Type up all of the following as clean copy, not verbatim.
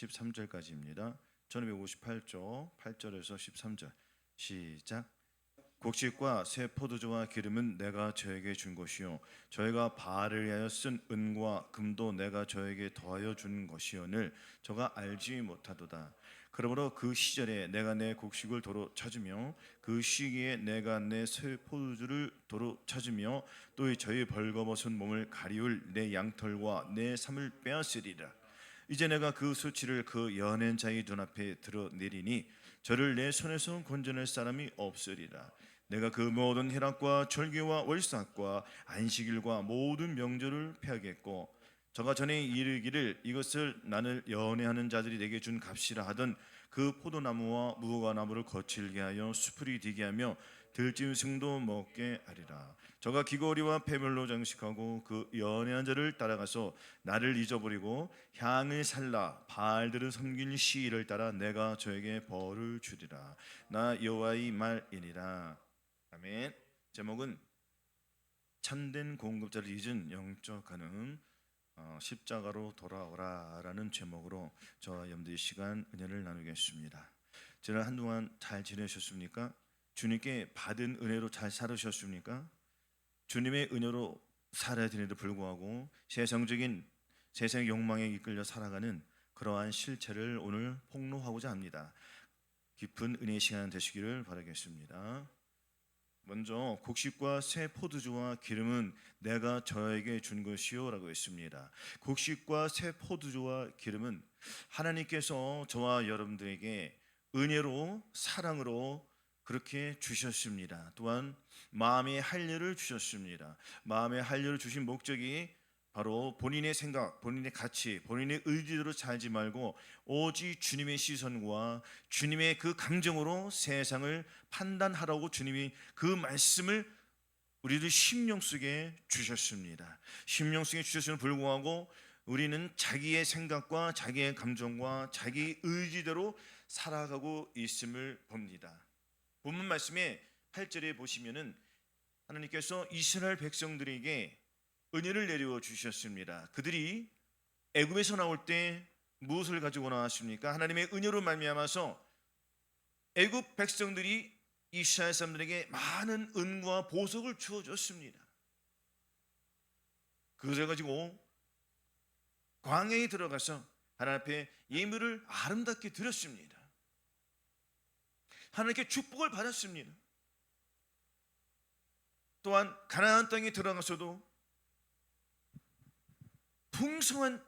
13절까지입니다. 1258쪽 8절에서 13절 시작. 곡식과 새 포도주와 기름은 내가 저에게 준 것이요 저희가 바알을 위하여 쓴 은과 금도 내가 저에게 더하여 준 것이오늘 저가 알지 못하도다. 그러므로 그 시절에 내가 내 곡식을 도로 찾으며 그 시기에 내가 내 새 포도주를 도로 찾으며 또 저희 벌거벗은 몸을 가리울 내 양털과 내 삶을 빼앗으리라. 이제 내가 그 수치를 그 연한 자의 눈앞에 드러내리니 저를 내 손에서 건져낼 사람이 없으리라. 내가 그 모든 희락과 절기와 월삭과 안식일과 모든 명절을 폐하겠고 저가 전에 이르기를 이것을 나를 연애하는 자들이 내게 준 값이라 하던 그 포도나무와 무화과나무를 거칠게 하여 수풀이 되게 하며 들짐승도 먹게 하리라. 저가 귀고리와 패물로 장식하고 그 연애한 자를 따라가서 나를 잊어버리고 향을 살라 바알들을 섬길 시일을 따라 내가 저에게 벌을 주리라. 나 여호와의 말이니라. 아멘. 제목은 참된 공급자를 잊은 영적 가능 십자가로 돌아오라라는 제목으로 저와 여러분들이 시간 은혜를 나누겠습니다. 지난 한동안 잘 지내셨습니까? 주님께 받은 은혜로 잘 살으셨습니까? 주님의 은혜로 살아야 되는데도 불구하고 세상의 욕망에 이끌려 살아가는 그러한 실체를 오늘 폭로하고자 합니다. 깊은 은혜의 시간 되시기를 바라겠습니다. 먼저 곡식과 새 포도주와 기름은 내가 저에게 준 것이요 라고 했습니다. 곡식과 새 포도주와 기름은 하나님께서 저와 여러분들에게 은혜로 사랑으로 그렇게 주셨습니다. 또한 마음의 한료를 주셨습니다. 마음의 한료를 주신 목적이 바로 본인의 생각, 본인의 가치, 본인의 의지대로 살지 말고 오직 주님의 시선과 주님의 그 감정으로 세상을 판단하라고 주님이 그 말씀을 우리들 심령 속에 주셨습니다. 심령 속에 주셨음에도 불구하고 우리는 자기의 생각과 자기의 감정과 자기 의지대로 살아가고 있음을 봅니다. 본문 말씀에 8절에 보시면은 하나님께서 이스라엘 백성들에게 은혜를 내려 주셨습니다. 그들이 애굽에서 나올 때 무엇을 가지고 나왔습니까? 하나님의 은혜로 말미암아서 애굽 백성들이 이스라엘 사람들에게 많은 은과 보석을 주어줬습니다. 그것을 가지고 광야에 들어가서 하나님 앞에 예물을 아름답게 드렸습니다. 하나님께 축복을 받았습니다. 또한 가나안 땅에 들어가서도 풍성한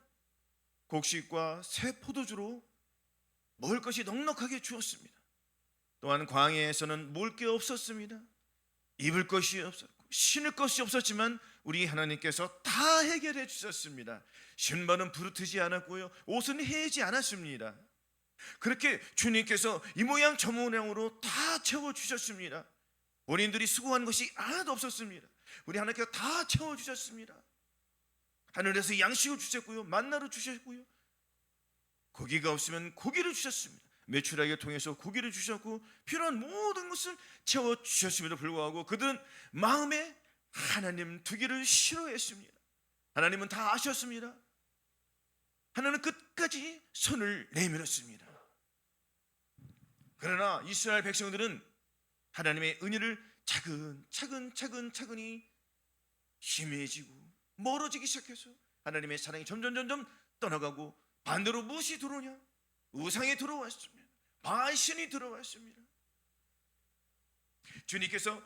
곡식과 새 포도주로 먹을 것이 넉넉하게 주었습니다. 또한 광야에서는 먹을 게 없었습니다. 입을 것이 없었고 신을 것이 없었지만 우리 하나님께서 다 해결해 주셨습니다. 신발은 부르트지 않았고요, 옷은 헤이지 않았습니다. 그렇게 주님께서 이 모양 저 모양으로 다 채워주셨습니다. 본인들이 수고한 것이 하나도 없었습니다. 우리 하나님께서 다 채워주셨습니다. 하늘에서 양식을 주셨고요, 만나를 주셨고요, 고기가 없으면 고기를 주셨습니다. 메추라기를 통해서 고기를 주셨고 필요한 모든 것을 채워주셨음에도 불구하고 그들은 마음에 하나님 두기를 싫어했습니다. 하나님은 다 아셨습니다. 하나님은 끝까지 손을 내밀었습니다. 그러나 이스라엘 백성들은 하나님의 은혜를 차근차근히 심해지고 멀어지기 시작해서 하나님의 사랑이 점점 떠나가고 반대로 무엇이 들어오냐? 우상이 들어왔습니다. 바알신이 들어왔습니다. 주님께서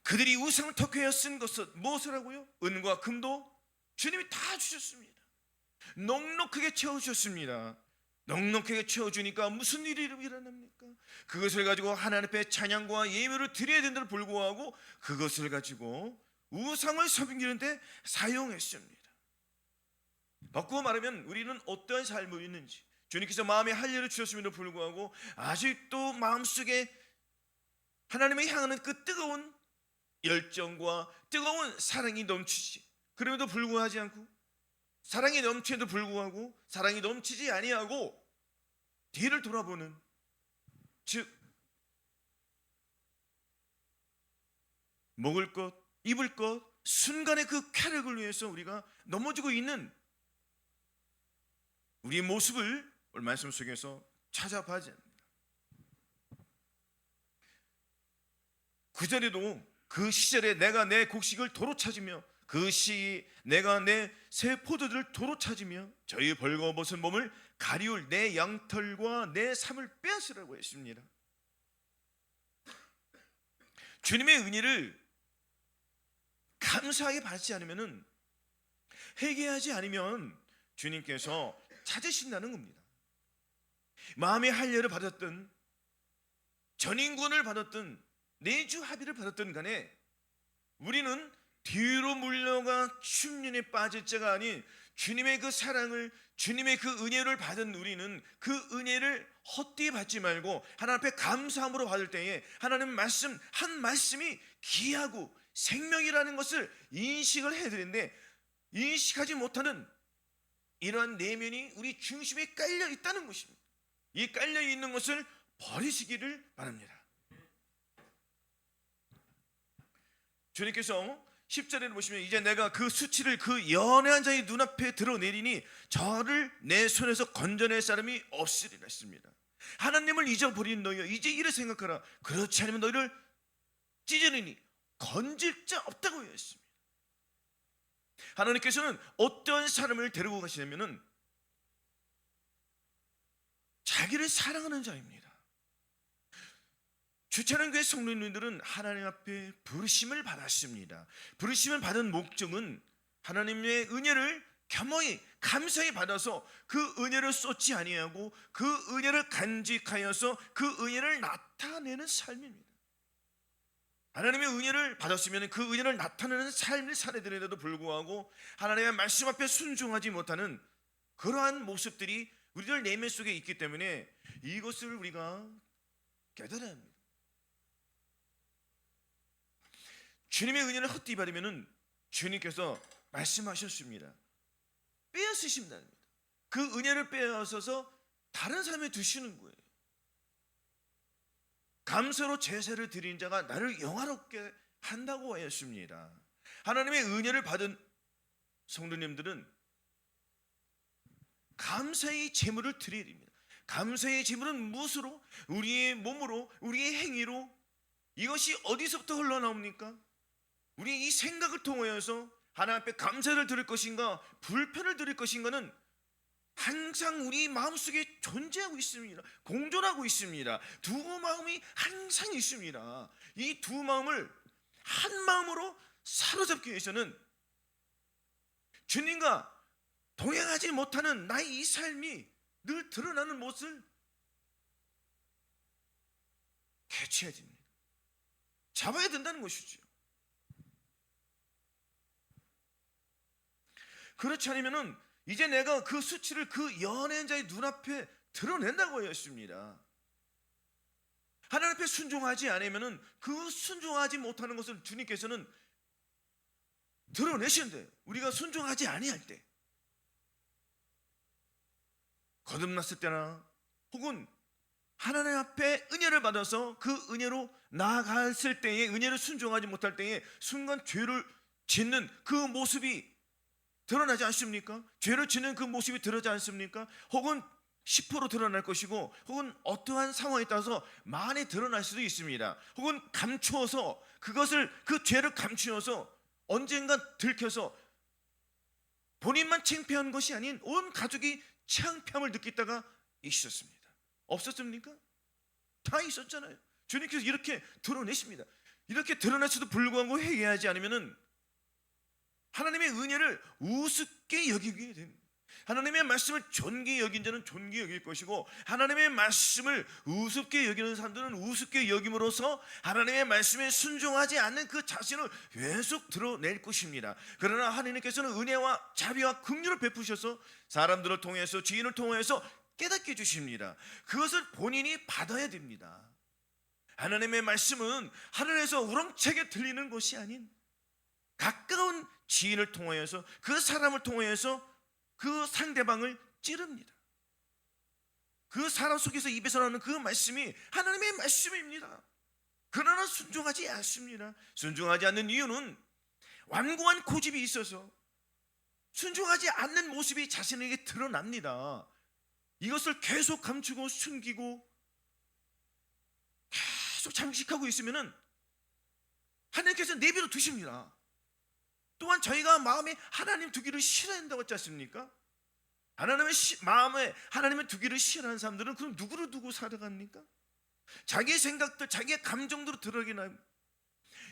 그들이 우상을 덕회하여 쓴 것은 무엇을 하고요? 은과 금도 주님이 다 주셨습니다. 넉넉하게 채워주셨습니다. 넉넉하게 채워주니까 무슨 일이 일어납니까? 그것을 가지고 하나님 앞에 찬양과 예물을 드려야 된다고 불구하고 그것을 가지고 우상을 섬기는데 사용했습니다. 바꾸어 말하면 우리는 어떠한 삶을 있는지, 주님께서 마음에 할례를 주셨음에도 불구하고 아직도 마음속에 하나님을 향하는 그 뜨거운 열정과 뜨거운 사랑이 넘치지, 그럼에도 불구하지 않고 사랑이 넘치에도 불구하고 사랑이 넘치지 아니하고 뒤를 돌아보는, 즉 먹을 것, 입을 것, 순간의 그 쾌락을 위해서 우리가 넘어지고 있는 우리의 모습을 오늘 말씀 속에서 찾아봐야 합니다. 그전에도 그 시절에 내가 내 곡식을 도로 찾으며 그 시기 내가 내 새 포도들을 도로 찾으며 저희 벌거벗은 몸을 가리울 내 양털과 내 삶을 빼앗으라고 했습니다. 주님의 은혜를 감사하게 받지 않으면, 회개하지 않으면 주님께서 찾으신다는 겁니다. 마음의 할례를 받았든 전인권을 받았든 내주 합의를 받았든 간에 우리는 뒤로 물러가 흉년에 빠질 자가 아닌 주님의 그 사랑을, 주님의 그 은혜를 받은 우리는 그 은혜를 헛되이 받지 말고 하나님 앞에 감사함으로 받을 때에 하나님 말씀 한 말씀이 귀하고 생명이라는 것을 인식을 해야 되는데, 인식하지 못하는 이러한 내면이 우리 중심에 깔려 있다는 것입니다. 이 깔려 있는 것을 버리시기를 바랍니다. 주님께서 10절에 보시면 이제 내가 그 수치를 그 연애한 자의 눈앞에 드러내리니 저를 내 손에서 건져낼 사람이 없으리라 했습니다. 하나님을 잊어버린 너희여 이제 이를 생각하라. 그렇지 않으면 너희를 찢으리니 건질 자 없다고 했습니다. 하나님께서는 어떤 사람을 데리고 가시냐면은 자기를 사랑하는 자입니다. 주차장교회 성도님들은 하나님 앞에 부르심을 받았습니다. 부르심을 받은 목적은 하나님의 은혜를 겸허히 감사히 받아서 그 은혜를 쏟지 아니하고 그 은혜를 간직하여서 그 은혜를 나타내는 삶입니다. 하나님의 은혜를 받았으면 그 은혜를 나타내는 삶을 살아들인데도 불구하고 하나님의 말씀 앞에 순종하지 못하는 그러한 모습들이 우리들 내면 속에 있기 때문에 이것을 우리가 깨달아야 합니다. 주님의 은혜를 헛되이 받으면 주님께서 말씀하셨습니다. 빼앗으신다는 겁니다. 그 은혜를 빼앗아서 다른 삶에 두시는 거예요. 감사로 제사를 드린 자가 나를 영화롭게 한다고 하였습니다. 하나님의 은혜를 받은 성도님들은 감사의 제물을 드려야 됩니다. 감사의 제물은 무엇으로? 우리의 몸으로, 우리의 행위로. 이것이 어디서부터 흘러나옵니까? 우리 이 생각을 통하여서 하나님 앞에 감사를 드릴 것인가 불편을 드릴 것인가는 항상 우리 마음속에 존재하고 있습니다. 공존하고 있습니다. 두 마음이 항상 있습니다. 이 두 마음을 한 마음으로 사로잡기 위해서는 주님과 동행하지 못하는 나의 이 삶이 늘 드러나는 모습을 캐치해야 됩니다. 잡아야 된다는 것이죠. 그렇지 않으면 이제 내가 그 수치를 그 연애한 자의 눈앞에 드러낸다고 하였습니다. 하나님 앞에 순종하지 않으면 그 순종하지 못하는 것을 주님께서는 드러내시는데, 우리가 순종하지 아니할 때, 거듭났을 때나 혹은 하나님 앞에 은혜를 받아서 그 은혜로 나아갔을 때에, 은혜를 순종하지 못할 때에 순간 죄를 짓는 그 모습이 드러나지 않습니까? 죄를 짓는 그 모습이 드러나지 않습니까? 혹은 10% 드러날 것이고, 혹은 어떠한 상황에 따라서 많이 드러날 수도 있습니다. 혹은 감추어서 그것을, 그 죄를 감추어서 언젠가 들켜서 본인만 창피한 것이 아닌 온 가족이 창피함을 느끼다가 있었습니다. 없었습니까? 다 있었잖아요. 주님께서 이렇게 드러내십니다. 이렇게 드러날수도 불구하고 회개하지 않으면은 하나님의 은혜를 우습게 여기게 됩니다. 하나님의 말씀을 존귀히 여긴 자는 존귀히 여길 것이고, 하나님의 말씀을 우습게 여기는 사람들은 우습게 여김으로써 하나님의 말씀에 순종하지 않는 그 자신을 계속 드러낼 것입니다. 그러나 하나님께서는 은혜와 자비와 긍휼을 베푸셔서 사람들을 통해서, 지인을 통해서 깨닫게 해주십니다. 그것을 본인이 받아야 됩니다. 하나님의 말씀은 하늘에서 우렁차게 들리는 것이 아닌 가까운 지인을 통하여서, 그 사람을 통하여서 그 상대방을 찌릅니다. 그 사람 속에서 입에서 나오는 그 말씀이 하나님의 말씀입니다. 그러나 순종하지 않습니다. 순종하지 않는 이유는 완고한 고집이 있어서 순종하지 않는 모습이 자신에게 드러납니다. 이것을 계속 감추고 숨기고 계속 장식하고 있으면은 하나님께서 내버려 두십니다. 또한 저희가 마음에 하나님 두기를 싫어한다고 했지 않습니까? 마음에 하나님의 두기를 싫어하는 사람들은 그럼 누구를 두고 살아갑니까? 자기의 생각들, 자기의 감정대로 들어가나.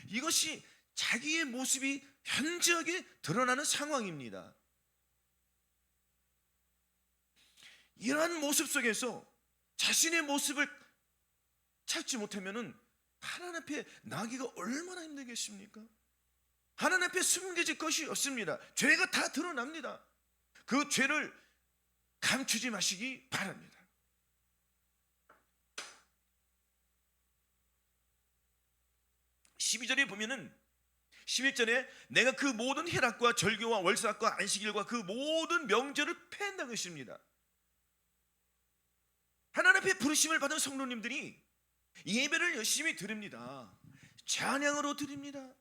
이것이 자기의 모습이 현저하게 드러나는 상황입니다. 이러한 모습 속에서 자신의 모습을 찾지 못하면은 하나님 앞에 나기가 얼마나 힘들겠습니까? 하나님 앞에 숨겨질 것이 없습니다. 죄가 다 드러납니다. 그 죄를 감추지 마시기 바랍니다. (12절에) 보면은 11절에 내가 그 모든 희락과 절교와 월삭과 안식일과 그 모든 명절을 폐한다고 했습니다. 하나님 앞에 부르심을 받은 성도님들이 예배를 열심히 드립니다. 찬양으로 드립니다.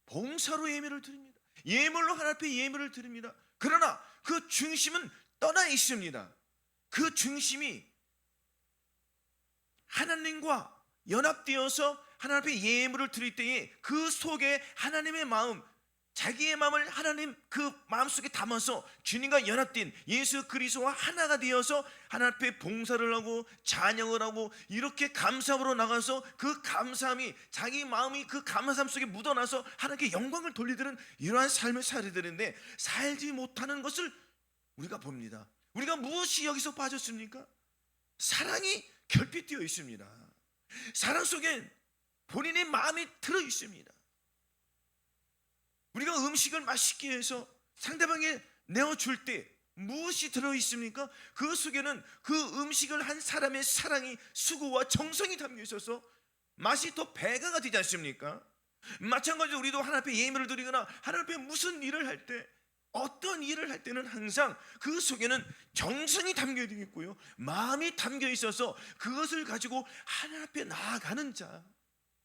봉사로 예배를 드립니다. 예물로 하나님 앞에 예배를 드립니다. 그러나 그 중심은 떠나 있습니다. 그 중심이 하나님과 연합되어서 하나님 앞에 예물을 드릴 때에 그 속에 하나님의 마음, 자기의 마음을 하나님 그 마음속에 담아서 주님과 연합된 예수 그리스도와 하나가 되어서 하나님 앞에 봉사를 하고 찬양을 하고 이렇게 감사함으로 나가서 그 감사함이 자기 마음이 그 감사함 속에 묻어나서 하나님께 영광을 돌리드는 이러한 삶을 살아야 되는데 살지 못하는 것을 우리가 봅니다. 우리가 무엇이 여기서 빠졌습니까? 사랑이 결핍되어 있습니다. 사랑 속에 본인의 마음이 들어 있습니다. 우리가 음식을 맛있게 해서 상대방에 내어줄 때 무엇이 들어있습니까? 그 속에는 그 음식을 한 사람의 사랑이, 수고와 정성이 담겨 있어서 맛이 더 배가가 되지 않습니까? 마찬가지로 우리도 하나님 앞에 예물을 드리거나 하나님 앞에 무슨 일을 할 때, 어떤 일을 할 때는 항상 그 속에는 정성이 담겨 있고요, 마음이 담겨 있어서 그것을 가지고 하나님 앞에 나아가는 자,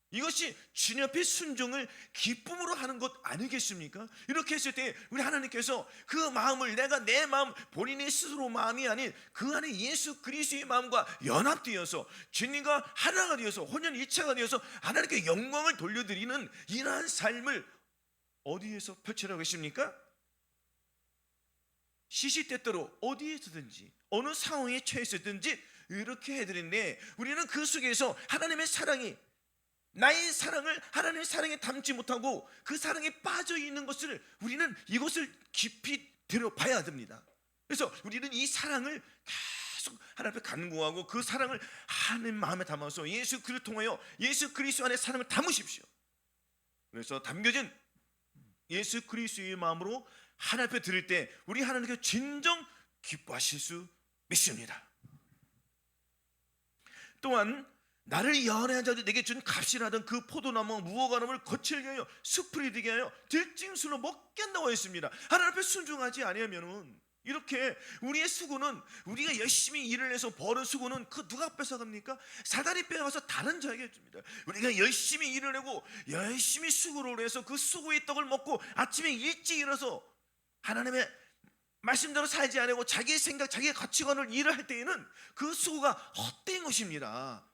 이것이 주님 앞에 순종을 기쁨으로 하는 것 아니겠습니까? 이렇게 했을 때 우리 하나님께서 그 마음을, 내가 내 마음, 본인의 스스로 마음이 아닌 그 안에 예수 그리스도의 마음과 연합되어서 주님과 하나가 되어서 혼연일체가 되어서 하나님께 영광을 돌려드리는 이러한 삶을 어디에서 펼치라고 하십니까? 시시때때로 어디에서든지 어느 상황에 처했든지 이렇게 해드리는데, 우리는 그 속에서 하나님의 사랑이, 나의 사랑을 하나님의 사랑에 담지 못하고 그 사랑에 빠져 있는 것을 우리는 이것을 깊이 들여봐야 됩니다. 그래서 우리는 이 사랑을 계속 하나님 앞에 간구하고 그 사랑을 하나님 마음에 담아서 예수 그리스도를 통하여 예수 그리스도 안에 사랑을 담으십시오. 그래서 담겨진 예수 그리스도의 마음으로 하나님 앞에 드릴 때 우리 하나님께 진정 기뻐하실 수 믿습니다. 또한 나를 연애한 자들 내게 준 값이라던 그 포도나무 무화과나무를 거칠게 하여 숲풀이 되게 하여 들짐승으로 먹게 한다고 했습니다. 하나님 앞에 순종하지 아니하면은 이렇게 우리의 수고는, 우리가 열심히 일을 해서 버는 수고는 그 누가 뺏어갑니까? 사단이 빼앗아서 다른 자에게 줍니다. 우리가 열심히 일을 하고 열심히 수고를 해서 그 수고의 떡을 먹고 아침에 일찍 일어서 하나님의 말씀대로 살지 않고 자기의 생각, 자기의 가치관을 일을 할 때에는 그 수고가 헛된 것입니다.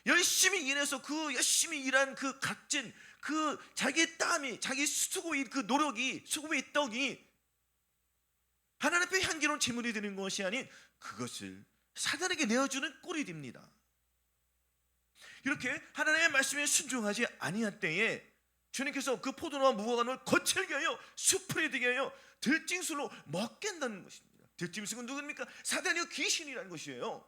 열심히 일해서 그 열심히 일한 그 값진 그 자기의 땀이, 자기 수고의 그 노력이, 수고의 떡이 하나님 앞에 향기로운 제물이 되는 것이 아닌 그것을 사단에게 내어주는 꼴이 됩니다. 이렇게 하나님의 말씀에 순종하지 아니할 때에 주님께서 그 포도나무 무화과나무를 거칠게 하여 숲풀이 되게 하여 들짐승으로 먹게 한다는 것입니다. 들짐승은 누굽니까? 사단이요, 귀신이라는 것이에요.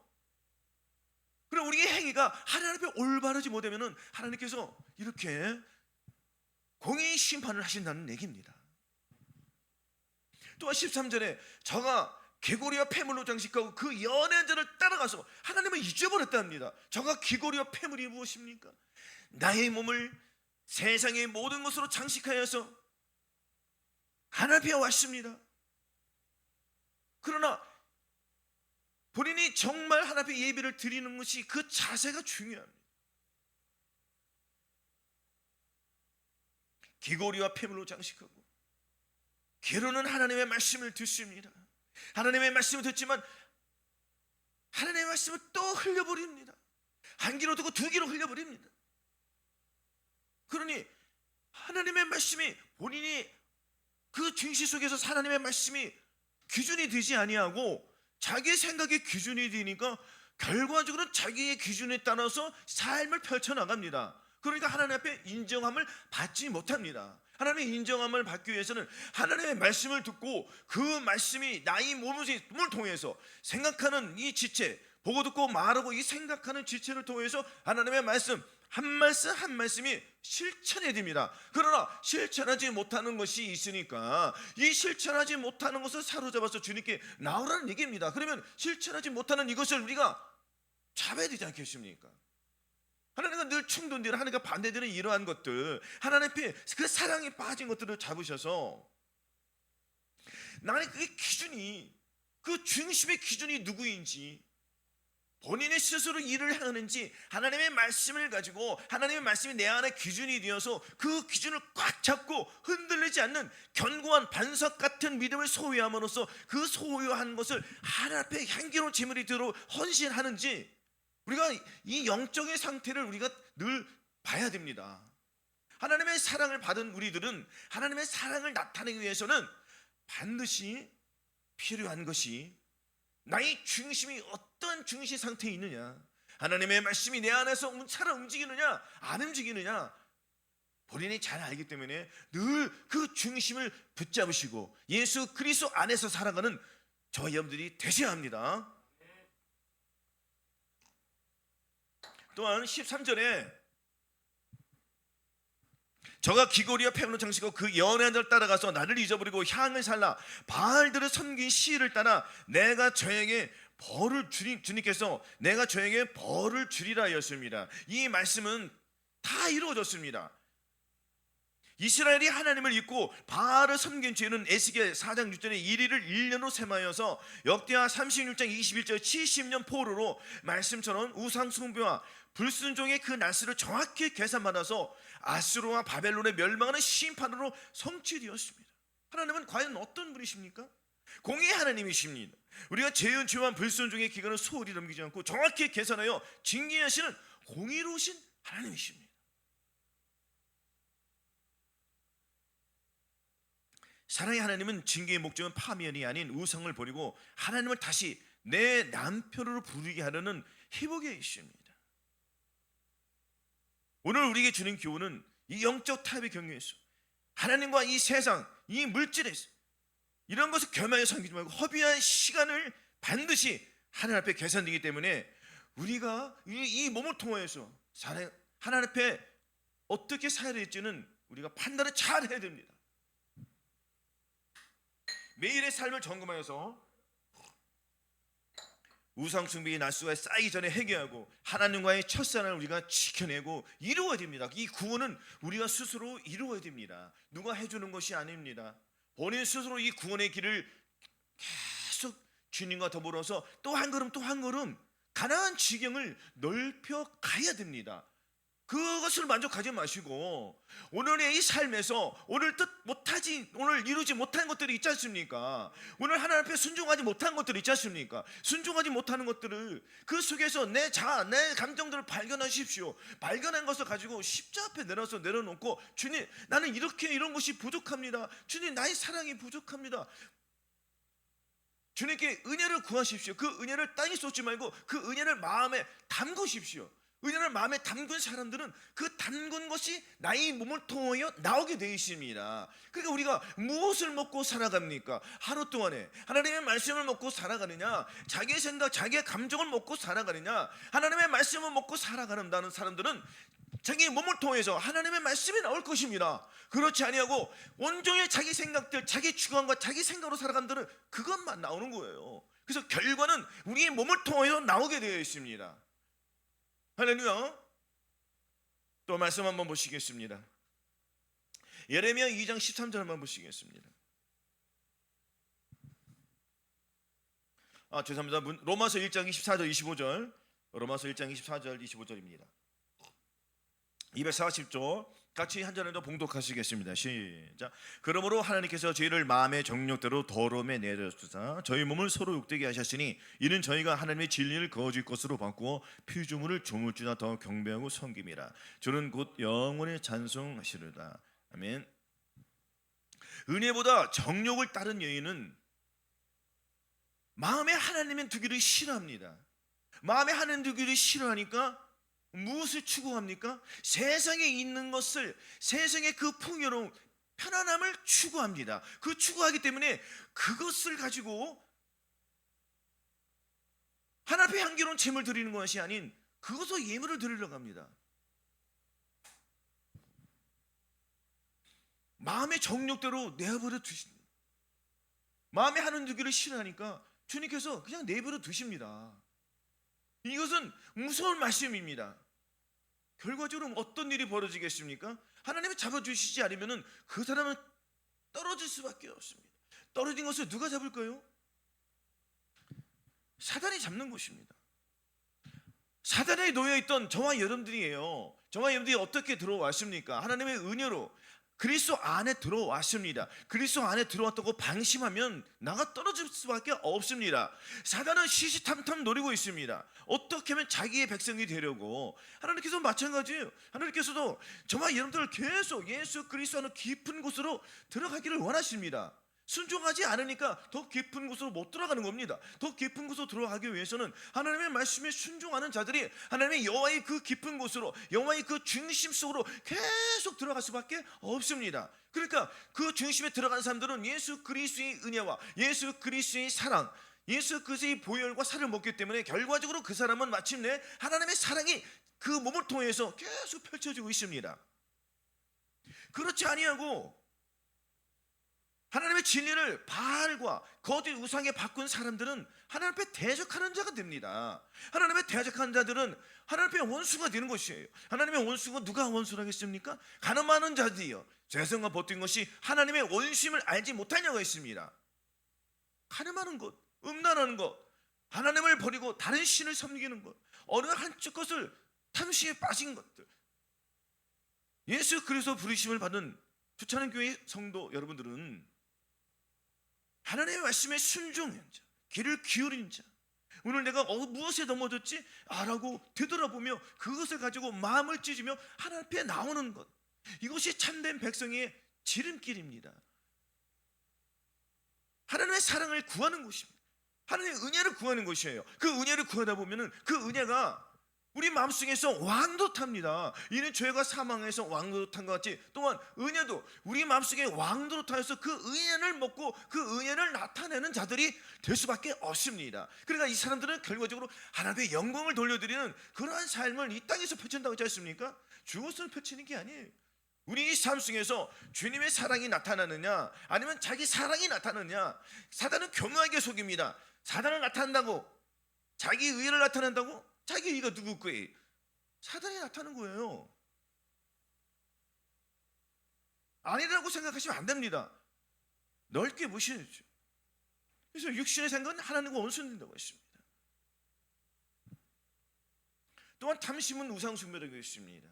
그럼 우리의 행위가 하나님 앞에 올바르지 못하면 하나님께서 이렇게 공의 심판을 하신다는 얘기입니다. 또한 13절에 저가 귀고리와 폐물로 장식하고 그 연애한 자를 따라가서 하나님을 잊어버렸답니다. 저가 귀고리와 폐물이 무엇입니까? 나의 몸을 세상의 모든 것으로 장식하여서 하나님 앞에 왔습니다. 그러나 본인이 정말 하나님 앞에 예배를 드리는 것이, 그 자세가 중요합니다. 귀고리와 폐물로 장식하고 귀로는 하나님의 말씀을 듣습니다. 하나님의 말씀을 듣지만 하나님의 말씀을 또 흘려버립니다. 한 귀로 듣고 두 귀로 흘려버립니다. 그러니 하나님의 말씀이 본인이 그 중시 속에서 하나님의 말씀이 기준이 되지 아니하고 자기의 생각의 기준이 되니까 결과적으로 자기의 기준에 따라서 삶을 펼쳐나갑니다. 그러니까 하나님 앞에 인정함을 받지 못합니다. 하나님의 인정함을 받기 위해서는 하나님의 말씀을 듣고 그 말씀이 나의 몸을 통해서 생각하는 이 지체, 보고 듣고 말하고 이 생각하는 지체를 통해서 하나님의 말씀 한 말씀 한 말씀이 실천해야 됩니다. 그러나 실천하지 못하는 것이 있으니까 이 실천하지 못하는 것을 사로잡아서 주님께 나오라는 얘기입니다. 그러면 실천하지 못하는 이것을 우리가 잡아야 되지 않겠습니까? 하나님과 늘 충돌되는, 하나님과 반대되는 이러한 것들, 하나님 앞에 그 사랑에 빠진 것들을 잡으셔서 나는 그게 기준이, 그 중심의 기준이 누구인지, 본인이 스스로 일을 하는지 하나님의 말씀을 가지고 하나님의 말씀이 내 안에 기준이 되어서 그 기준을 꽉 잡고 흔들리지 않는 견고한 반석 같은 믿음을 소유함으로써 그 소유한 것을 하나님 앞에 향기로운 제물이 되도록 헌신하는지, 우리가 이 영적인 상태를 우리가 늘 봐야 됩니다. 하나님의 사랑을 받은 우리들은 하나님의 사랑을 나타내기 위해서는 반드시 필요한 것이 나의 중심이 어떤 중심 상태에 있느냐, 하나님의 말씀이 내 안에서 살아 움직이느냐 안 움직이느냐 본인이 잘 알기 때문에 늘 그 중심을 붙잡으시고 예수 그리스도 안에서 살아가는 저와 여러분들이 되셔야 합니다. 또한 13절에 저가 귀고리와 패문을 장식하고 그 연애한 자를 따라가서 나를 잊어버리고 향을 살라 바알들을 섬긴 시를 따라 내가 저에게 벌을 주리, 주님께서 내가 저에게 벌을 주리라 하였습니다. 이 말씀은 다 이루어졌습니다. 이스라엘이 하나님을 잊고 바알을 섬긴 죄는 에스겔 4장 6절에 이리를 1년으로 셈하여서 역대하 36장 21절 70년 포로로 말씀처럼 우상 숭배와 불순종의 그 날수를 정확히 계산받아서 아수르와 바벨론의 멸망하는 심판으로 성취되었습니다. 하나님은 과연 어떤 분이십니까? 공의 하나님이십니다. 우리가 죄은 죄와 불순종의 기간을 소홀히 넘기지 않고 정확히 계산하여 징계하시는 공의로우신 하나님이십니다. 사랑의 하나님은 징계의 목적은 파멸이 아닌 우상을 버리고 하나님을 다시 내 남편으로 부르게 하려는 회복에 있습니다. 오늘 우리에게 주는 교훈은 이 영적 타협의 경계에서 하나님과 이 세상, 이 물질에서 이런 것을 겸하여 섬기지 말고 허비한 시간을 반드시 하나님 앞에 계산되기 때문에 우리가 이 몸을 통해서 하나님 앞에 어떻게 살아야 될지는 우리가 판단을 잘 해야 됩니다. 매일의 삶을 점검하여서 우상숭배의 날수가 쌓이기 전에 해결하고 하나님과의 첫사랑을 우리가 지켜내고 이루어야 됩니다. 이 구원은 우리가 스스로 이루어야 됩니다. 누가 해주는 것이 아닙니다. 본인 스스로 이 구원의 길을 계속 주님과 더불어서 또 한 걸음 또 한 걸음 가나안 지경을 넓혀 가야 됩니다. 그것을 만족하지 마시고 오늘의 이 삶에서 오늘 오늘 이루지 못한 것들이 있지 않습니까? 오늘 하나님 앞에 순종하지 못한 것들이 있지 않습니까? 순종하지 못하는 것들을 그 속에서 내 감정들을 발견하십시오. 발견한 것을 가지고 십자 앞에 내려놓고 주님 나는 이런 것이 부족합니다. 주님 나의 사랑이 부족합니다. 주님께 은혜를 구하십시오. 그 은혜를 땅에 쏟지 말고 그 은혜를 마음에 담그십시오. 은혜를 마음에 담근 사람들은 그 담근 것이 나의 몸을 통하여 나오게 되어 있습니다. 그러니까 우리가 무엇을 먹고 살아갑니까? 하루 동안에 하나님의 말씀을 먹고 살아가느냐, 자기의 생각, 자기의 감정을 먹고 살아가느냐, 하나님의 말씀을 먹고 살아가는다는 사람들은 자기 몸을 통해서 하나님의 말씀이 나올 것입니다. 그렇지 아니하고 온종일 자기 생각들, 자기 주관과 자기 생각으로 살아간들은 그것만 나오는 거예요. 그래서 결과는 우리의 몸을 통해서 나오게 되어 있습니다. 할렐루야. 또 말씀 한번 보시겠습니다. 예레미야 2장 13절 한번 보시겠습니다. 죄송합니다. 로마서 1장 24절 25절. 로마서 1장 24절 25절입니다. 240조 같이 한 잔을 더 봉독하시겠습니다. 시작. 그러므로 하나님께서 저희를 마음의 정욕대로 더러움에 내려주사 저희 몸을 서로 욕되게 하셨으니 이는 저희가 하나님의 진리를 거짓 것으로 바꾸어 피조물을 조물주나 더 경배하고 섬김이라. 주는 곧 영원히 찬송하시리로다. 아멘. 은혜보다 정욕을 따른 여인은 마음에 하나님의 두기를 싫어합니다. 마음에 하나님 두기를 싫어하니까 무엇을 추구합니까? 세상에 있는 것을, 세상의 그 풍요로움, 편안함을 추구합니다. 그 추구하기 때문에 그것을 가지고 하나님 앞에 향기로운 제물 드리는 것이 아닌 그것으로 예물을 드리려고 합니다. 마음의 정욕대로 내버려 두십니다. 마음에 하는 두기를 싫어하니까 주님께서 그냥 내버려 두십니다. 이것은 무서운 말씀입니다. 결과적으로 어떤 일이 벌어지겠습니까? 하나님이 잡아주시지 않으면 그 사람은 떨어질 수밖에 없습니다. 떨어진 것을 누가 잡을까요? 사단이 잡는 것입니다. 사단에 놓여있던 저와 여러분들이에요. 저와 여러분들이 어떻게 들어왔습니까? 하나님의 은혜로 그리스도 안에 들어왔습니다. 그리스도 안에 들어왔다고 방심하면 나가 떨어질 수밖에 없습니다. 사단은 시시탐탐 노리고 있습니다. 어떻게 하면 자기의 백성이 되려고. 하나님께서 마찬가지예요. 하나님께서도 저와 여러분들을 계속 예수 그리스도 하는 깊은 곳으로 들어가기를 원하십니다. 순종하지 않으니까 더 깊은 곳으로 못 들어가는 겁니다. 더 깊은 곳으로 들어가기 위해서는 하나님의 말씀에 순종하는 자들이 하나님의 여호와의 그 깊은 곳으로, 여호와의 그 중심 속으로 계속 들어갈 수밖에 없습니다. 그러니까 그 중심에 들어간 사람들은 예수 그리스도의 은혜와 예수 그리스도의 사랑, 예수 그리스도의 보혈과 살을 먹기 때문에 결과적으로 그 사람은 마침내 하나님의 사랑이 그 몸을 통해서 계속 펼쳐지고 있습니다. 그렇지 아니하고 하나님의 진리를 바알과 거짓 우상에 바꾼 사람들은 하나님 앞에 대적하는 자가 됩니다. 하나님 앞에 대적하는 자들은 하나님 앞에 원수가 되는 것이에요. 하나님의 원수가 누가 원수라겠습니까? 가늠하는 자들이요. 죄성과 버틴 것이 하나님의 원심을 알지 못하냐고 했습니다. 가늠하는 것, 음란하는 것, 하나님을 버리고 다른 신을 섬기는 것, 어느 한쪽 것을 탐심에 빠진 것들. 예수 그리스도 부르심을 받은 주차는 교회 성도 여러분들은 하나님의 말씀에 순종한 자, 귀를 기울인 자, 오늘 내가 무엇에 넘어졌지? 라고 되돌아보며 그것을 가지고 마음을 찢으며 하나님 앞에 나오는 것, 이것이 참된 백성의 지름길입니다. 하나님의 사랑을 구하는 것입니다. 하나님의 은혜를 구하는 것이에요. 그 은혜를 구하다 보면 그 은혜가 우리 마음속에서 왕도탑니다. 이는 죄가 사망해서 왕도탄 것 같이 또한 은혜도 우리 마음속에 왕도탑에서 그 은혜를 먹고 그 은혜를 나타내는 자들이 될 수밖에 없습니다. 그러니까 이 사람들은 결과적으로 하나님의 영광을 돌려드리는 그러한 삶을 이 땅에서 펼친다고 했지 않습니까? 죽어서 펼치는 게 아니에요. 우리 삶 속에서 주님의 사랑이 나타나느냐 아니면 자기 사랑이 나타나느냐. 사단은 교묘하게 속입니다. 사단을 나타낸다고 자기 의를 나타낸다고 자기 의가 누구 거예요? 사단이 나타나는 거예요. 아니라고 생각하시면 안 됩니다. 넓게 보시죠. 그래서 육신의 생각은 하나님과 원수된다고 했습니다. 또한 탐심은 우상 숭배라고 했습니다.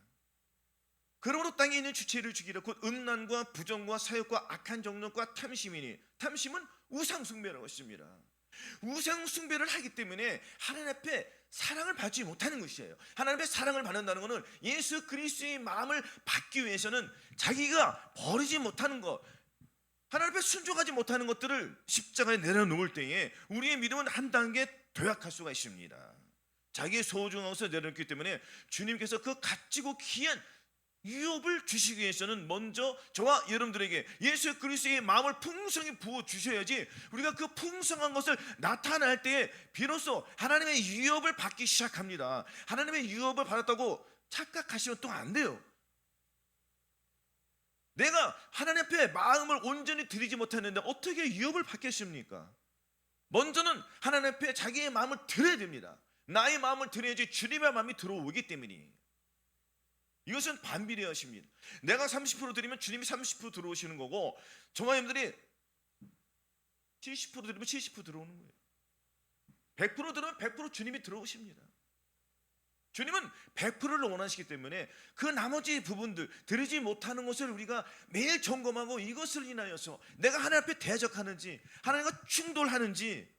그러므로 땅에 있는 주체를 죽이라. 곧 음란과 부정과 사욕과 악한 정욕과 탐심이니. 탐심은 우상 숭배라고 했습니다. 우상 숭배를 하기 때문에 하나님 앞에 사랑을 받지 못하는 것이에요. 하나님 앞에 사랑을 받는다는 것은 예수 그리스도의 마음을 받기 위해서는 자기가 버리지 못하는 것, 하나님 앞에 순종하지 못하는 것들을 십자가에 내려놓을 때에 우리의 믿음은 한 단계 도약할 수가 있습니다. 자기의 소중한 것을 내려놓기 때문에 주님께서 그 값지고 귀한 유업을 주시기 위해서는 먼저 저와 여러분들에게 예수 그리스도의 마음을 풍성히 부어 주셔야지 우리가 그 풍성한 것을 나타낼 때에 비로소 하나님의 유업을 받기 시작합니다. 하나님의 유업을 받았다고 착각하시면 또 안 돼요. 내가 하나님 앞에 마음을 온전히 드리지 못했는데 어떻게 유업을 받겠습니까? 먼저는 하나님 앞에 자기의 마음을 드려야 됩니다. 나의 마음을 드려야지 주님의 마음이 들어오기 때문이에요. 이것은 반비례하십니다. 내가 30% 드리면 주님이 30% 들어오시는 거고 저와 여러분들이 70% 드리면 70% 들어오는 거예요. 100% 들으면 100% 주님이 들어오십니다. 주님은 100%를 원하시기 때문에 그 나머지 부분들, 드리지 못하는 것을 우리가 매일 점검하고 이것을 인하여서 내가 하나님 앞에 대적하는지, 하나님과 충돌하는지,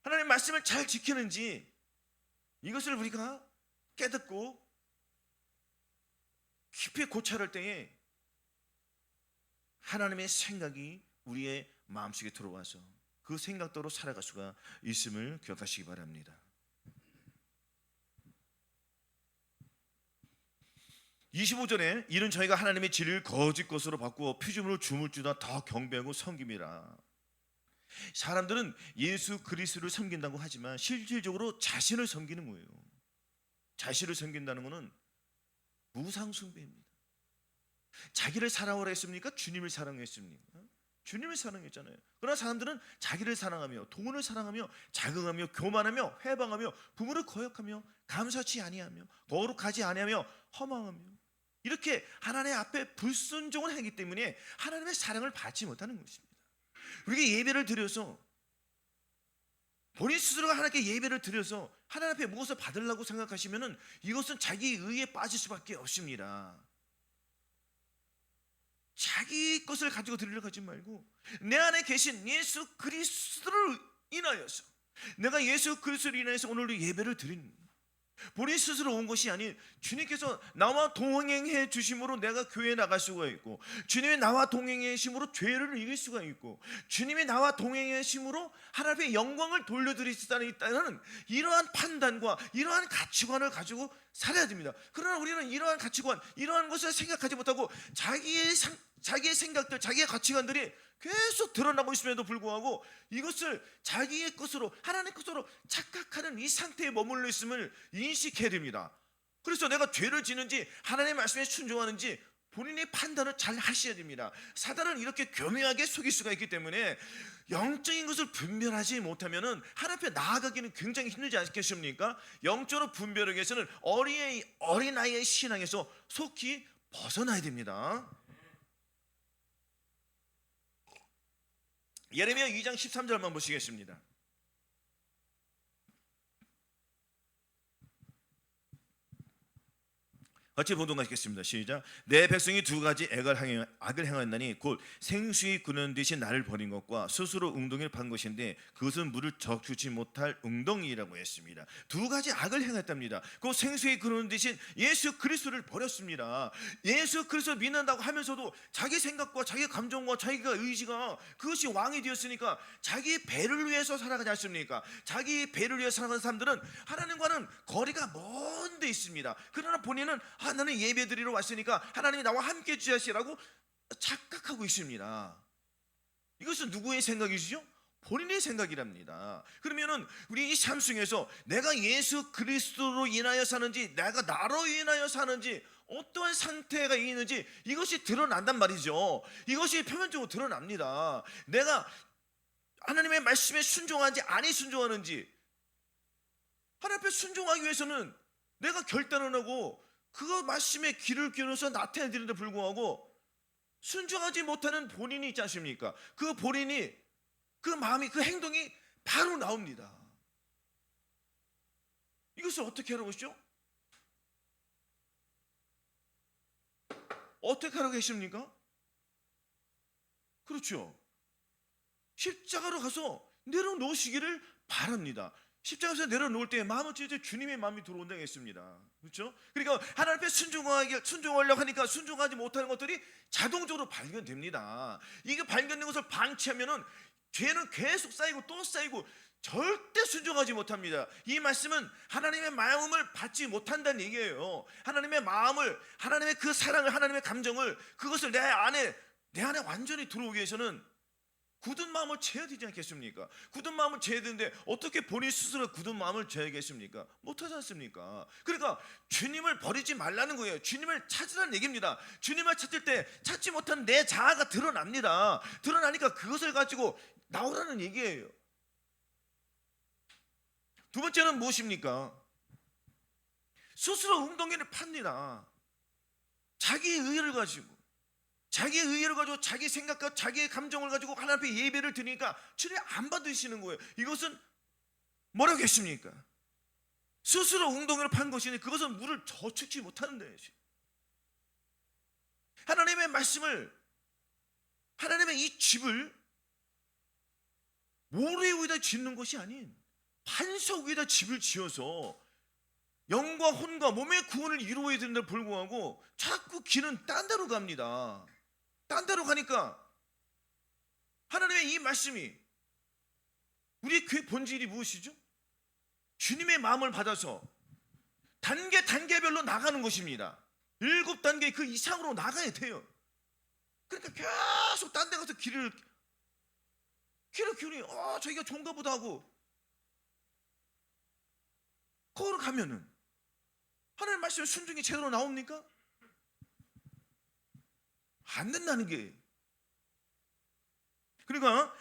하나님의 말씀을 잘 지키는지, 이것을 우리가 깨닫고 깊이 고찰할 때에 하나님의 생각이 우리의 마음속에 들어와서 그 생각대로 살아갈 수가 있음을 기억하시기 바랍니다. 25절에 이는 저희가 하나님의 진리를 거짓 것으로 바꾸어 피조물을 주물주다 더 경배하고 섬김이라. 사람들은 예수 그리스도를 섬긴다고 하지만 실질적으로 자신을 섬기는 거예요. 자신을 섬긴다는 것은 무상숭배입니다. 자기를 사랑하라 했습니까? 주님을 사랑했습니까? 주님을 사랑했잖아요. 그러나 사람들은 자기를 사랑하며 돈을 사랑하며 자긍하며 교만하며 회방하며 부모를 거역하며 감사치 아니하며 거룩하지 아니하며 허망하며 이렇게 하나님 앞에 불순종을 하기 때문에 하나님의 사랑을 받지 못하는 것입니다. 우리가 예배를 드려서 본인 스스로가 하나님께 예배를 드려서 하나님 앞에 무엇을 받으려고 생각하시면은 이것은 자기 의에 빠질 수밖에 없습니다. 자기 것을 가지고 드리려고 하지 말고 내 안에 계신 예수 그리스도를 인하여서, 내가 예수 그리스도를 인하여서 오늘도 예배를 드립니다. 본인 스스로 온 것이 아닌 주님께서 나와 동행해 주심으로 내가 교회에 나갈 수가 있고, 주님이 나와 동행해 주심으로 죄를 이길 수가 있고, 주님이 나와 동행해 주심으로 하나님의 영광을 돌려드릴 수 있다는 이러한 판단과 이러한 가치관을 가지고 살아야 됩니다. 그러나 우리는 이러한 가치관, 이러한 것을 생각하지 못하고 자기의 생각들, 자기의 가치관들이 계속 드러나고 있음에도 불구하고 이것을 자기의 것으로, 하나님의 것으로 착각하는 이 상태에 머물러 있음을 인식해야 됩니다. 그래서 내가 죄를 지는지 하나님의 말씀에 순종하는지 본인의 판단을 잘 하셔야 됩니다. 사단은 이렇게 교묘하게 속일 수가 있기 때문에 영적인 것을 분별하지 못하면은 하나님 앞에 나아가기는 굉장히 힘들지 않겠습니까? 영적으로 분별하기 위해서는 어린아이의 신앙에서 속히 벗어나야 됩니다. 예레미야 2장 13절만 보시겠습니다. 같이 봉독하시겠습니다. 시작. 내 백성이 두 가지 악을 행하였나니 곧 생수의 구는 듯이 나를 버린 것과 스스로 웅덩이를 판 것인데 그것은 물을 적주지 못할 웅덩이라고 했습니다. 두 가지 악을 행했답니다. 곧 생수의 구는 듯이 예수 그리스도를 버렸습니다. 예수 그리스도를 믿는다고 하면서도 자기 생각과 자기 감정과 자기가 의지가 그것이 왕이 되었으니까 자기 배를 위해서 살아가지 않습니까? 자기 배를 위해서 살아가는 사람들은 하나님과는 거리가 먼 데 있습니다. 그러나 본인은 나는 예배 드리러 왔으니까 하나님이 나와 함께 주시라고 착각하고 있습니다. 이것은 누구의 생각이시죠? 본인의 생각이랍니다. 그러면은 우리 이 삶 속에서 내가 예수 그리스도로 인하여 사는지, 내가 나로 인하여 사는지, 어떠한 상태가 있는지 이것이 드러난단 말이죠. 이것이 표면적으로 드러납니다. 내가 하나님의 말씀에 순종하는지 아니 순종하는지, 하나님 앞에 순종하기 위해서는 내가 결단을 하고 그 말씀에 귀를 기울여서 나타내드리는데 불구하고 순종하지 못하는 본인이 있지 않습니까? 그 본인이, 그 마음이, 그 행동이 바로 나옵니다. 이것을 어떻게 하라고 하시죠? 어떻게 하라고 하십니까? 그렇죠. 십자가로 가서 내려놓으시기를 바랍니다. 십자가에서 내려놓을 때 마음은 진짜 주님의 마음이 들어온다고 했습니다. 그렇죠? 그러니까 하나님 앞에 순종하려고 하니까 순종하지 못하는 것들이 자동적으로 발견됩니다. 이게 발견된 것을 방치하면은 죄는 계속 쌓이고 또 쌓이고 절대 순종하지 못합니다. 이 말씀은 하나님의 마음을 받지 못한다는 얘기예요. 하나님의 마음을, 하나님의 그 사랑을, 하나님의 감정을, 그것을 내 안에 완전히 들어오기 위해서는 굳은 마음을 채워야 되지 않겠습니까? 굳은 마음을 채워야 되는데 어떻게 본인 스스로 굳은 마음을 채우겠습니까? 못하지 않습니까? 그러니까 주님을 버리지 말라는 거예요. 주님을 찾으라는 얘기입니다. 주님을 찾을 때 찾지 못한 내 자아가 드러납니다. 드러나니까 그것을 가지고 나오라는 얘기예요. 두 번째는 무엇입니까? 스스로 웅덩이를 팝니다. 자기 의를 가지고, 자기 생각과 자기의 감정을 가지고 하나님 앞에 예배를 드리니까 주님 안 받으시는 거예요. 이것은 뭐라고 했습니까? 스스로 웅덩이를 판 것이니 그것은 물을 저축지 못하는 데요. 하나님의 말씀을, 하나님의 이 집을 모래 위에다 짓는 것이 아닌 반석 위에다 집을 지어서 영과 혼과 몸의 구원을 이루어야 되는데 불구하고 자꾸 길은 딴 데로 갑니다. 딴 데로 가니까 하나님의 이 말씀이, 우리 교회 본질이 무엇이죠? 주님의 마음을 받아서 단계별로 나가는 것입니다. 7단계 그 이상으로 나가야 돼요. 그러니까 계속 딴 데 가서 길을 기울이 저기가 좋은가 보다 하고 거기로 가면은 하나님 말씀에 순종이 제대로 나옵니까? 안 된다는 게. 그러니까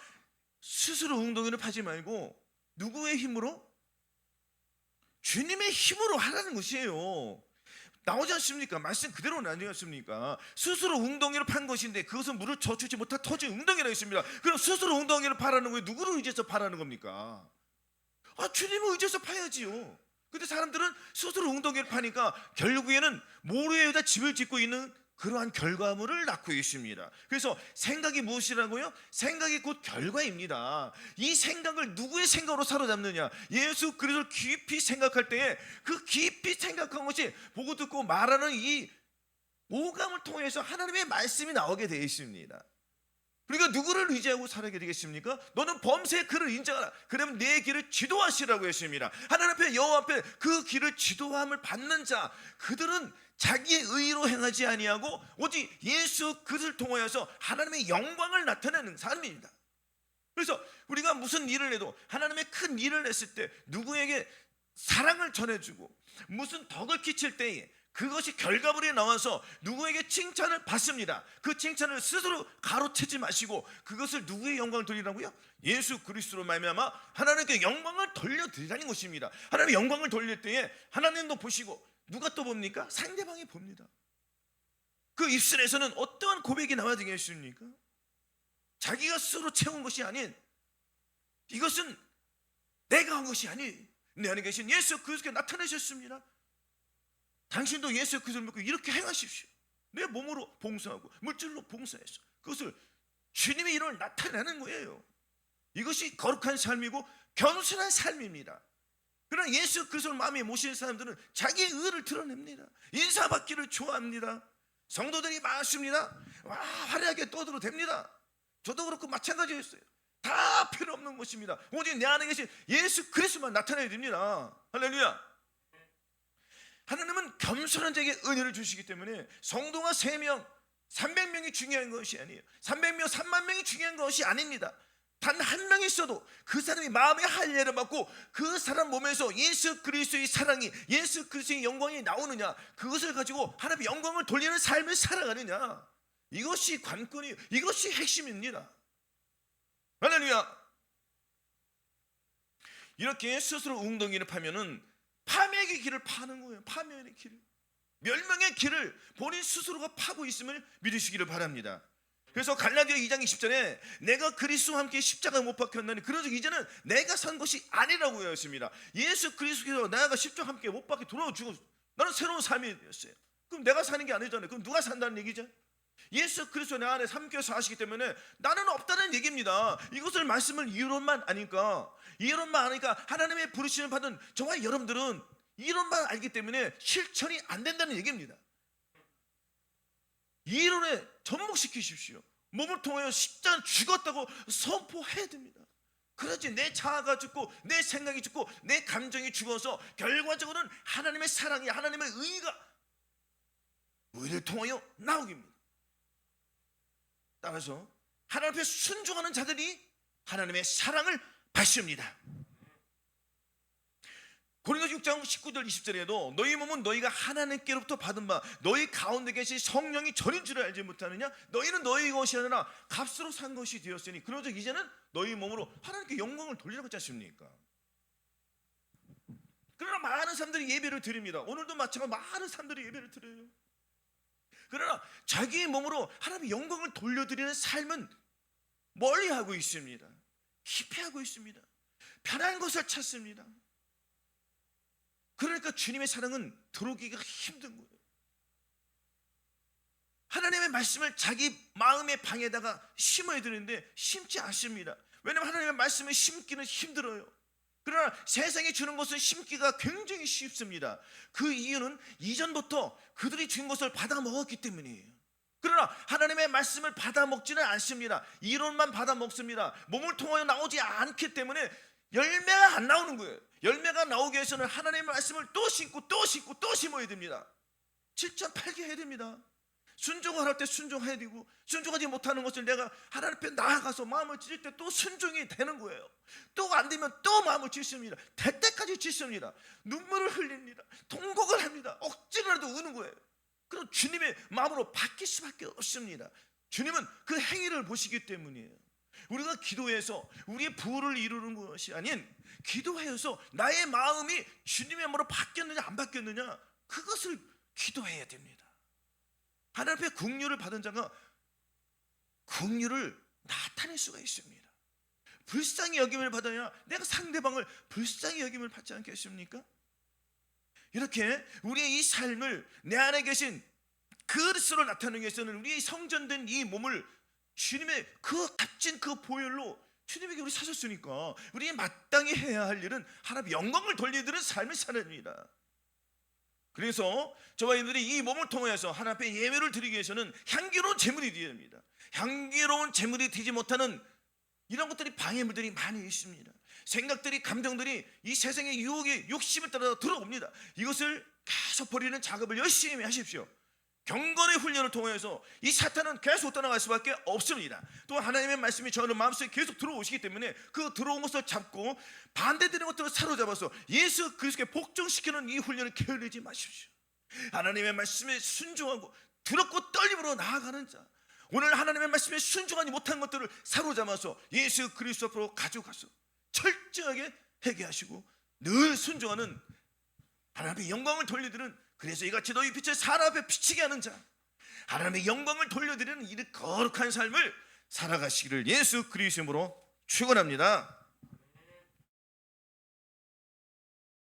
스스로 웅덩이를 파지 말고 누구의 힘으로? 주님의 힘으로 하라는 것이에요. 나오지 않습니까? 말씀 그대로 나오지 않습니까? 스스로 웅덩이를 판 것인데 그것은 물을 저축지 못한 터진 웅덩이라고 있습니다. 그럼 스스로 웅덩이를 파라는 거예요? 누구를 의지해서 파라는 겁니까? 주님을 의지해서 파야지요. 근데 사람들은 스스로 웅덩이를 파니까 결국에는 모래에다 집을 짓고 있는 그러한 결과물을 낳고 있습니다. 그래서 생각이 무엇이라고요? 생각이 곧 결과입니다. 이 생각을 누구의 생각으로 사로잡느냐? 예수 그리스도를 깊이 생각할 때에 그 깊이 생각한 것이 보고 듣고 말하는 이 오감을 통해서 하나님의 말씀이 나오게 되어 있습니다. 그러니까 누구를 의지하고 살아게 되겠습니까? 너는 범사의 그를 인정하라. 그러면 내 길을 지도하시라고 했습니다. 하나님 앞에, 여호와 앞에 그 길을 지도함을 받는 자, 그들은 자기의 의로 행하지 아니하고 오직 예수 그를 통하여서 하나님의 영광을 나타내는 사람입니다. 그래서 우리가 무슨 일을 해도 하나님의 큰 일을 했을 때 누구에게 사랑을 전해주고 무슨 덕을 끼칠 때에 그것이 결과물이 나와서 누구에게 칭찬을 받습니다. 그 칭찬을 스스로 가로채지 마시고 그것을 누구의 영광을 돌리라고요? 예수 그리스도로 말미암아 하나님께 영광을 돌려드리라는 것입니다. 하나님의 영광을 돌릴 때에 하나님도 보시고 누가 또 봅니까? 상대방이 봅니다. 그 입술에서는 어떠한 고백이 나와야 되겠습니까? 자기가 스스로 채운 것이 아닌, 이것은 내가 한 것이 아닌 내 안에 계신 예수 그리스도께 나타내셨습니다. 당신도 예수 그리스도를 믿고 이렇게 행하십시오. 내 몸으로 봉사하고 물질로 봉사해서 그것을 주님의 이름을 나타내는 거예요. 이것이 거룩한 삶이고 겸손한 삶입니다. 그러나 예수 그리스도를 마음에 모시는 사람들은 자기의 의를 드러냅니다. 인사받기를 좋아합니다. 성도들이 많습니다. 화려하게 떠들어도 됩니다. 저도 그렇고 마찬가지였어요. 다 필요 없는 것입니다. 오직 내 안에 계신 예수 그리스도만 나타내야 됩니다. 할렐루야. 하나님은 겸손한 자에게 은혜를 주시기 때문에 성도가 3명, 300명이 중요한 것이 아니에요. 300명, 3만 명이 중요한 것이 아닙니다. 단 한 명이 있어도 그 사람이 마음의 할례를 받고 그 사람 몸에서 예수 그리스도의 사랑이, 예수 그리스도의 영광이 나오느냐, 그것을 가지고 하나님의 영광을 돌리는 삶을 살아가느냐, 이것이 관건이에요. 이것이 핵심입니다. 할렐루야. 이렇게 스스로 웅덩이를 파면은 파멸의 길을 파는 거예요. 파멸의 길을, 멸망의 길을 본인 스스로가 파고 있음을 믿으시기를 바랍니다. 그래서 갈라디아 2장 20절에 내가 그리스도와 함께 십자가에 못 박혔나니 그러즉 이제는 내가 산 것이 아니라고 하였습니다. 예수 그리스도께서 나가 십자가 함께 못 박혀 돌아와 죽어 나는 새로운 삶이 되었어요. 그럼 내가 사는 게 아니잖아요. 그럼 누가 산다는 얘기죠? 예수 그리스도 내 안에 함께 사시기 때문에 나는 없다는 얘기입니다. 이것을 말씀을 이론만 아니까, 이론만 아니까 하나님의 부르심을 받은 저와 여러분들은 이론만 알기 때문에 실천이 안 된다는 얘기입니다. 이론에 접목시키십시오. 몸을 통하여 십자가 죽었다고 선포해야 됩니다. 그러지 내 자아가 죽고 내 생각이 죽고 내 감정이 죽어서 결과적으로는 하나님의 사랑이, 하나님의 의가 우리를 통하여 나오기입니다. 따라서 하나님 앞에 순종하는 자들이 하나님의 사랑을 받습니다. 고린도서 6장 19절 20절에도 너희 몸은 너희가 하나님께로부터 받은 바 너희 가운데 계신 성령이 전인 줄을 알지 못하느냐? 너희는 너희 것이 아니라 값으로 산 것이 되었으니 그러즉 이제는 너희 몸으로 하나님께 영광을 돌리라고 했지 않습니까? 그러나 많은 사람들이 예배를 드립니다. 오늘도 마찬가지로 많은 사람들이 예배를 드려요. 그러나 자기의 몸으로 하나님의 영광을 돌려드리는 삶은 멀리하고 있습니다. 기피하고 있습니다. 편한 것을 찾습니다. 그러니까 주님의 사랑은 들어오기가 힘든 거예요. 하나님의 말씀을 자기 마음의 방에다가 심어야 되는데 심지 않습니다. 왜냐하면 하나님의 말씀을 심기는 힘들어요. 그러나 세상에 주는 것을 심기가 굉장히 쉽습니다. 그 이유는 이전부터 그들이 준 것을 받아 먹었기 때문이에요. 그러나 하나님의 말씀을 받아 먹지는 않습니다. 이론만 받아 먹습니다. 몸을 통하여 나오지 않기 때문에 열매가 안 나오는 거예요. 열매가 나오기 위해서는 하나님의 말씀을 또 심고 또 심고 또 심어야 됩니다. 7장 8개 해야 됩니다. 순종을 할 때 순종해야 되고, 순종하지 못하는 것을 내가 하나님 앞에 나아가서 마음을 찢을 때 또 순종이 되는 거예요. 또 안 되면 또 마음을 찢습니다. 될 때까지 찢습니다. 눈물을 흘립니다. 통곡을 합니다. 억지로라도 우는 거예요. 그럼 주님의 마음으로 바뀔 수밖에 없습니다. 주님은 그 행위를 보시기 때문이에요. 우리가 기도해서 우리의 부를 이루는 것이 아닌, 기도하여서 나의 마음이 주님의 마음으로 바뀌었느냐 안 바뀌었느냐, 그것을 기도해야 됩니다. 하나님 앞에 긍휼을 받은 자가 긍휼을 나타낼 수가 있습니다. 불쌍히 여김을 받아야 내가 상대방을 불쌍히 여김을 받지 않겠습니까? 이렇게 우리의 이 삶을 내 안에 계신 그리스도를 나타내기 위해서는 우리의 성전된 이 몸을 주님의 그 값진 그 보혈로 주님에게 우리 사셨으니까 우리 마땅히 해야 할 일은 하나님의 영광을 돌리드는 삶을 살아야 됩니다. 그래서 저와 여러분들이 이 몸을 통해서 하나님 앞에 예배를 드리기 위해서는 향기로운 제물이 되어야 됩니다. 향기로운 제물이 되지 못하는 이런 것들이 방해물들이 많이 있습니다. 생각들이, 감정들이 이 세상의 유혹의 욕심에 따라 들어옵니다. 이것을 계속 버리는 작업을 열심히 하십시오. 경건의 훈련을 통해서 이 사탄은 계속 떠나갈 수밖에 없습니다. 또 하나님의 말씀이 저는 마음속에 계속 들어오시기 때문에 그 들어온 것을 잡고 반대되는 것들을 사로잡아서 예수 그리스도께 복종시키는 이 훈련을 게을리지 마십시오. 하나님의 말씀에 순종하고 두렵고 떨림으로 나아가는 자, 오늘 하나님의 말씀에 순종하지 못한 것들을 사로잡아서 예수 그리스도 앞으로 가져가서 철저하게 회개하시고 늘 순종하는 하나님의 영광을 돌려드리는, 그래서 이같이 너희 빛을 사람 앞에 비치게 하는 자, 하나님의 영광을 돌려드리는 이 거룩한 삶을 살아가시기를 예수 그리스도로 축원합니다.